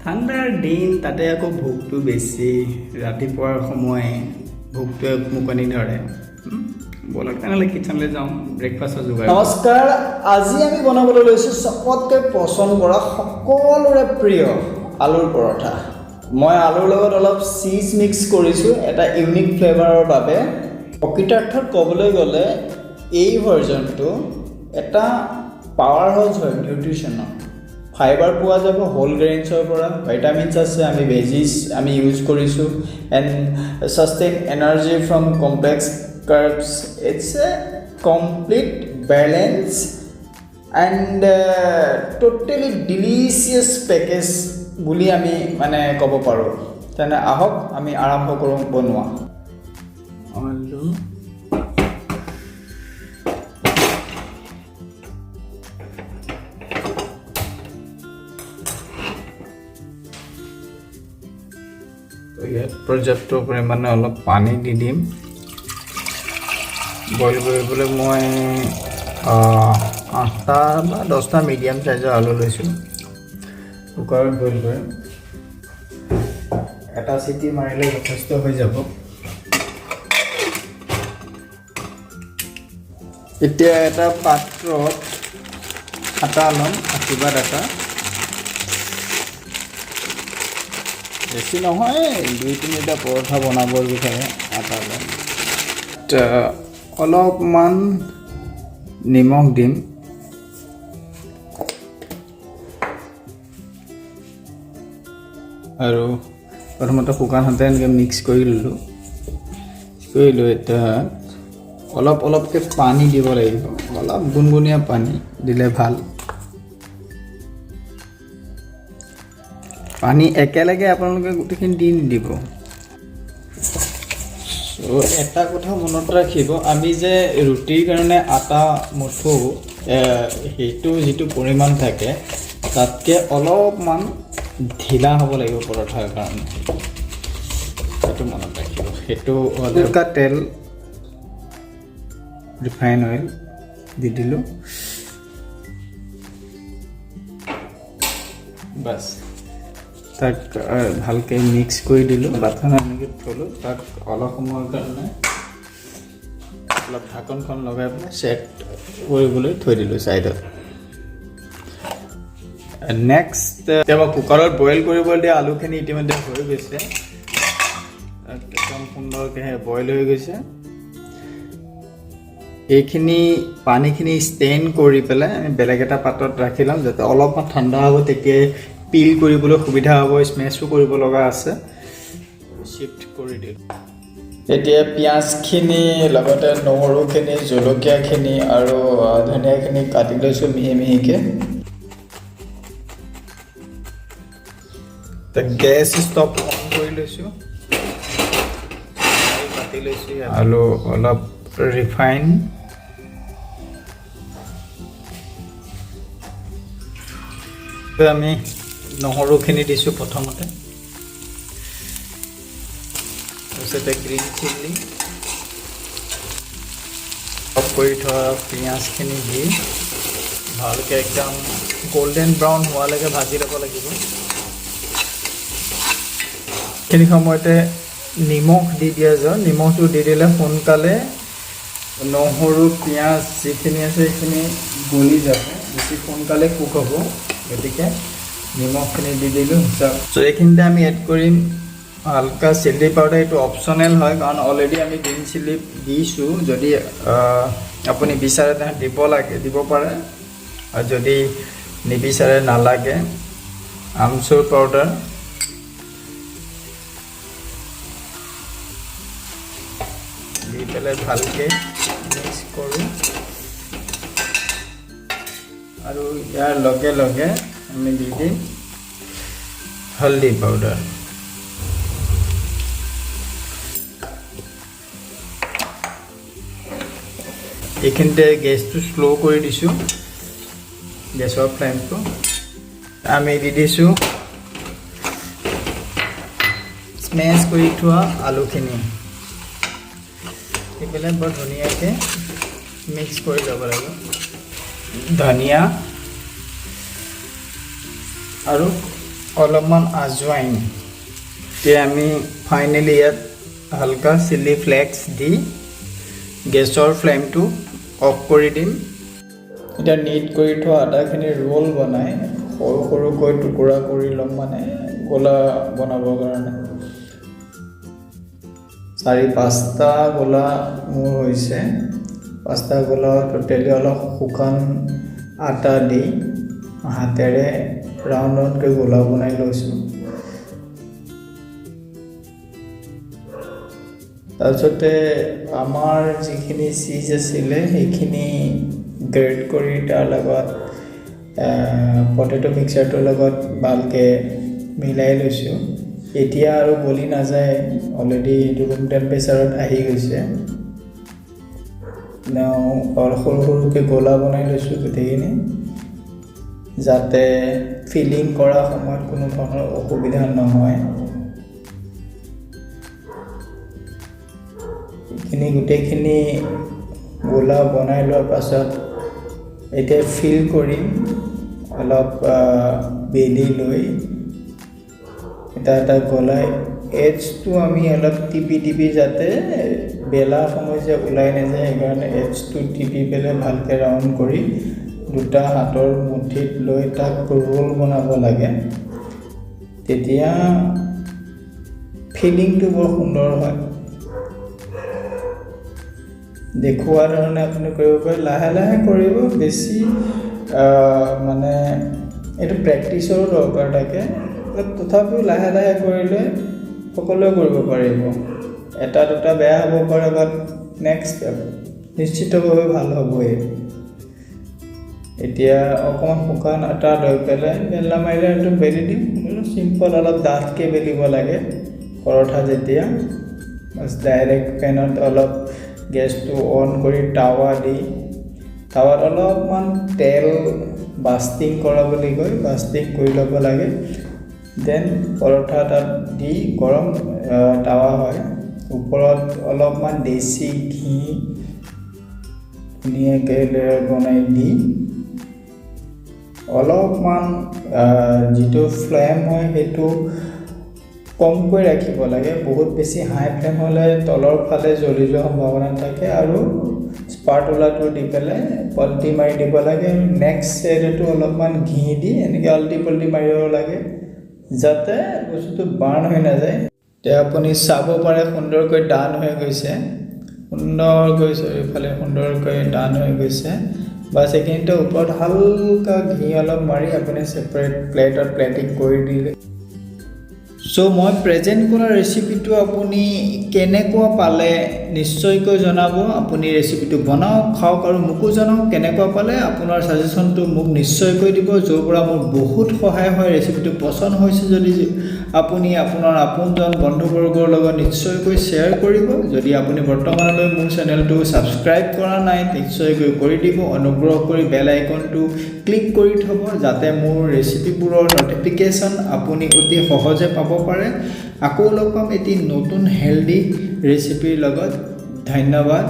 ঠাণ্ডাৰ দিন তাতে আকৌ ভোকটো বেছি ৰাতিপুৱাৰ সময় ভোকটোৱে মুকনি ধৰে বলক তেনেহ'লে কিচেনলৈ যাওঁ ব্ৰেকফাষ্টৰ যোগাৰ নমস্কাৰ আজি আমি বনাবলৈ লৈছোঁ চবতকৈ পচন্দ কৰা সকলোৰে প্ৰিয় আলুৰ পৰঠা মই আলুৰ লগত অলপ চীজ মিক্স কৰিছোঁ এটা ইউনিক ফ্লেভাৰৰ বাবে প্ৰকৃতাৰ্থত ক'বলৈ গ'লে এই ভাৰ্জনটো এটা পাৱাৰ হাউচ হয় নিউট্ৰিশ্যনৰ ফাইবাৰ পোৱা যাব হোল গ্ৰেইনছৰ পৰা ভিটামিনছ আছে আমি ভেজিছ আমি ইউজ কৰিছোঁ and sustain energy from complex carbs it's a complete balance and totally delicious package বুলি আমি মানে ক'ব পাৰোঁ তেনে আহক আমি আৰম্ভ কৰোঁ বনোৱা আলু ইয়াত পৰ্যাপ্ত পৰিমাণে অলপ পানী দি দিম বইল কৰিবলৈ মই 8টা বা 10টা মিডিয়াম সাইজৰ আলু লৈছোঁ কুকাৰত বইল কৰিম এটা চিটি মাৰিলে যথেষ্ট হৈ যাব এতিয়া এটা পাত্ৰত আটা ল'ম আশীৰ্বাদ আটা বেছি নহয় 2-3টা পৰঠা বনাবৰ বিষয়ে আটা ল'ম অলপমান নিমখ দিম আৰু প্ৰথমতে শুকান হাতে এনেকৈ মিক্স কৰি ল'লোঁ এতিয়া অলপ অলপকৈ পানী দিব লাগিব অলপ গুণগুণীয়া পানী দিলে ভাল পানী একেলগে আপোনালোকে গোটেইখিনি দি নিদিব এটা কথা মনত ৰাখিব আমি যে ৰুটিৰ কাৰণে আটা মুঠো সেইটো যিটো পৰিমাণ থাকে তাতকৈ অলপমান ঢিলা হ'ব লাগিব পৰঠাৰ কাৰণে সেইটো মনত ৰাখিব সেইটো হালকা তেল ৰিফাইন অইল দি দিলোঁ বাছ তাক ভালকৈ মিক্স কৰি দিলোঁ বাথন এনেকৈ থ'লোঁ তাক অলপ সময়ৰ কাৰণে অলপ ঢাকনখন লগাই পেলাই ছেট কৰিবলৈ থৈ দিলোঁ ছাইডত নেক্সট এতিয়া মই কুকাৰত বইল কৰিবলৈ দিয়া আলুখিনি ইতিমধ্যে হৈ গৈছে একদম সুন্দৰকৈ বইল হৈ গৈছে এইখিনি পানীখিনি ষ্টেইন কৰি পেলাই আমি বেলেগ এটা পাত্ৰত ৰাখি ল'ম যাতে অলপমান ঠাণ্ডা হ'ব তেতিয়াই পিল কৰিবলৈ সুবিধা হ'ব স্মেছো কৰিব লগা আছে শ্বিফ্ট কৰি দিওঁ এতিয়া পিঁয়াজখিনি লগতে নহৰুখিনি জলকীয়াখিনি আৰু ধনিয়াখিনি কাটি লৈছোঁ মিহি মিহিকৈ গেছ ষ্টভ অন কৰি লৈছোঁ কাটি লৈছোঁ আৰু অলপ ৰিফাইন আমি নহৰুখিনি দিছোঁ প্ৰথমতে তাৰপিছতে গ্ৰীণ চিলি চপ কৰি থোৱা পিঁয়াজখিনি দি ভালকৈ একদম গল্ডেন ব্ৰাউন হোৱালৈকে ভাজি ল'ব লাগিব সেইখিনি সময়তে নিমখ দি দিয়া যায় নিমখটো দি দিলে সোনকালে নহৰু পিঁয়াজ যিখিনি আছে সেইখিনি গলি যাব বেছি সোনকালে কুক হ'ব গতিকে নিমখখিনি দি দিলোঁ চ' এইখিনিতে আমি এড কৰিম হালকা চিলি পাউডাৰ এইটো অপশ্যনেল হয় কাৰণ অলৰেডি আমি গ্ৰীণ চিলি দিছোঁ যদি আপুনি বিচাৰে তেনে দিব পাৰে আৰু যদি নিবিচাৰে নালাগে আমচুৰ পাউডাৰ দি পেলাই ভালকৈ মিক্স কৰোঁ আৰু ইয়াৰ লগে লগে আমি দি দিম হালধি পাউডাৰ এইখিনিতে গেছটো স্লো কৰি দিছোঁ গেছৰ ফ্লেমটো আমি দি দিছোঁ স্মেচ কৰি থোৱা আলুখিনি দি পেলাই বৰ ধুনীয়াকৈ মিক্স কৰি ল'ব লাগিব ধনিয়া আৰু অলপমান আজৱাইন এতিয়া আমি ফাইনেলি ইয়াত হালকা চিলি ফ্লেক্স দি গেছৰ ফ্লেমটো অফ কৰি দিম। এতিয়া নিট কৰি থোৱা আটাখিনি ৰোল বনাই সৰু সৰুকৈ টুকুৰা কৰি ল'ম, মানে গোলা বনাবৰ কাৰণে। 4-5টা গোলা মোৰ হৈছে। 5টা গোলা টোটেলি অলপ শুকান আটা দি হাতেৰে ৰাউণ্ড ৰাউণ্ডকৈ গোলা বনাই লৈছোঁ। তাৰপিছতে আমাৰ যিখিনি চীজ আছিলে সেইখিনি গ্ৰেট কৰি তাৰ লগত পটেটো মিক্সাৰটোৰ লগত ভালকৈ মিলাই লৈছোঁ। এতিয়া আৰু গলি নাযায়, অলৰেডি এইটো ৰুম টেম্পাৰেচাৰত আহি গৈছে। সৰু সৰুকৈ গোলা বনাই লৈছোঁ গোটেইখিনি, যাতে ফিলিং কৰা সময়ত কোনো ধৰণৰ অসুবিধা নহয়। এইখিনি গোটেইখিনি গোলা বনাই লোৱাৰ পাছত এতিয়া ফিল কৰিম অলপ বেলি লৈ এটা গলাই এডজটো আমি অলপ টিপি যাতে বেলা সময় যে ওলাই নাযায়, সেইকাৰণে এডজটো টিপি পেলাই ভালকৈ ৰাউণ্ড কৰি 2টা হাতৰ মুঠিত লৈ তাক ৰোল বনাব লাগে। তেতিয়া ফিলিংটো বৰ সুন্দৰ হয়। দেখুওৱা ধৰণে আপুনি কৰিব পাৰে, লাহে লাহে কৰিব, বেছি মানে এইটো প্ৰেক্টিচৰো দৰকাৰ থাকে। তথাপিও লাহে লাহে কৰিলে সকলোৱে কৰিব পাৰিব। 1-2টা বেয়া হ'ব পাৰে, বাট নেক্সট নিশ্চিতভাৱে ভাল হ'বই। এতিয়া অকণমান শুকান আটা লৈ পেলাই বেলনা মাৰিলে এইটো বেলি দিম। চিম্পল অলপ ডাঠকৈ বেলিব লাগে পৰঠা যেতিয়া। বাছ ডাইৰেক্ট পেনত অলপ গেছটো অন কৰি টাৱা দি টাৱাত অলপমান তেল বাষ্টিং কৰা বুলি কয়, বাষ্টিং কৰি ল'ব লাগে। দেন পৰঠা তাত দি গৰম টাৱা হয়, ওপৰত অলপমান দেশী ঘি ধুনীয়াকৈ লেয়াৰ বনাই দি অলপমান যিটো ফ্লেম হয় সেইটো কমকৈ ৰাখিব লাগে। বহুত বেছি হাই ফ্লেম হ'লে তলৰ ফালে জ্বলি যোৱাৰ সম্ভাৱনা থাকে, আৰু স্পাৰ্টুলাটো দি পেলাই পল্টি মাৰি দিব লাগে। নেক্সট ছাইডতো অলপমান ঘি দি এনেকৈ আল্টি পল্টি মাৰিব লাগে যাতে বস্তুটো বাৰ্ণ হৈ নাযায়। এতিয়া আপুনি চাব পাৰে সুন্দৰকৈ ডান হৈ গৈছে, এইফালে সুন্দৰকৈ ডান হৈ গৈছে। বাছ এইখিনিতে ওপৰত হালকা ঘি অলপ মাৰি আপুনি ছেপাৰেট প্লেটত প্লেটিং কৰি দিলে। চ' মই প্ৰেজেণ্ট কৰা ৰেচিপিটো আপুনি কেনেকুৱা পালে নিশ্চয়কৈ জনাব। আপুনি ৰেচিপিটো বনাওক, খাওক আৰু মোকো জনাওক কেনেকুৱা পালে। আপোনাৰ ছাজেশ্যনটো মোক নিশ্চয়কৈ দিব, য'ৰ পৰা মোৰ বহুত সহায় হয়। ৰেচিপিটো পচন্দ হৈছে যদি আপুনি আপোনাৰ আপোনজন বন্ধুবৰ্গৰ লগত নিশ্চয়কৈ শ্বেয়াৰ কৰিব। যদি আপুনি বৰ্তমানলৈ মোৰ চেনেলটো ছাবস্ক্ৰাইব কৰা নাই, নিশ্চয়কৈ কৰি দিব। অনুগ্ৰহ কৰি বেল আইকনটো ক্লিক কৰি থ'ব, যাতে মোৰ ৰেচিপিবোৰৰ ন'টিফিকেশ্যন আপুনি অতি সহজে পাব পাৰে। আকৌ লগ পাম এটি নতুন হেল্ডি ৰেচিপিৰ লগত। ধন্যবাদ।